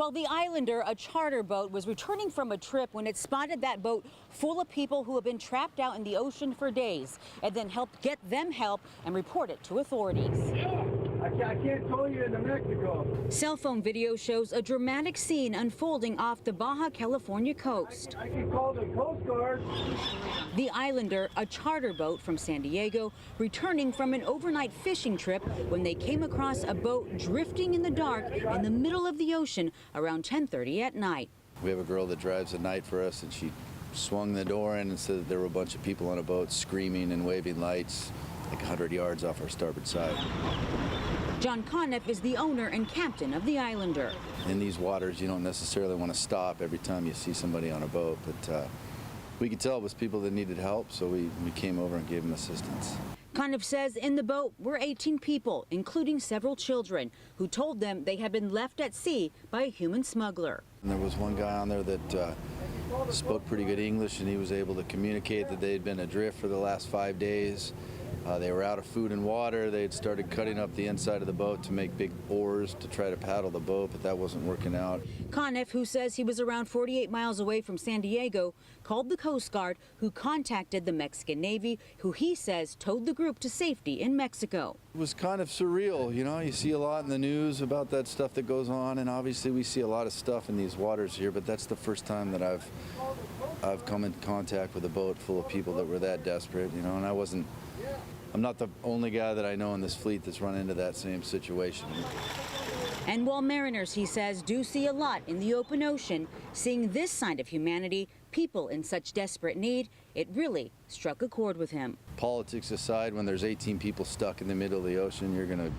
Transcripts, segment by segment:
Well, the Islander, a charter boat, was returning from a trip when it spotted that boat full of people who have been trapped out in the ocean for days, and then helped get them help and report it to authorities. I can't tow you into Mexico. Cell phone video shows a dramatic scene unfolding off the Baja California coast. I can call the Coast Guard. The Islander, a charter boat from San Diego, returning from an overnight fishing trip when they came across a boat drifting in the dark in the middle of the ocean around 10:30 at night. We have a girl that drives at night for us, and she swung the door in and said that there were a bunch of people on a boat screaming and waving lights like 100 yards off our starboard side. John Conniff is the owner and captain of the Islander. In these waters, you don't necessarily want to stop every time you see somebody on a boat, but we could tell it was people that needed help, so we came over and gave them assistance. Conniff says in the boat were 18 people, including several children, who told them they had been left at sea by a human smuggler. And there was one guy on there that spoke pretty good English, and he was able to communicate that they had been adrift for the last 5 days. They were out of food and water. They had started cutting up the inside of the boat to make big oars to try to paddle the boat, but that wasn't working out. Conniff, who says he was around 48 miles away from San Diego, called the Coast Guard, who contacted the Mexican Navy, who he says towed the group to safety in Mexico. It was kind of surreal, you know. You see a lot in the news about that stuff that goes on, and obviously we see a lot of stuff in these waters here, but that's the first time that I've come in contact with a boat full of people that were that desperate, you know, and I'm not the only guy that I know in this fleet that's run into that same situation. And while mariners, he says, do see a lot in the open ocean, seeing this side of humanity, people in such desperate need, it really struck a chord with him. Politics aside, when there's 18 people stuck in the middle of the ocean, you're going to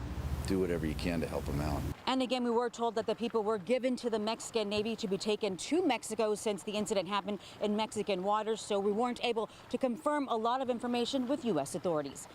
do whatever you can to help them out. And again, we were told that the people were given to the Mexican Navy to be taken to Mexico since the incident happened in Mexican waters, so we weren't able to confirm a lot of information with U.S. authorities.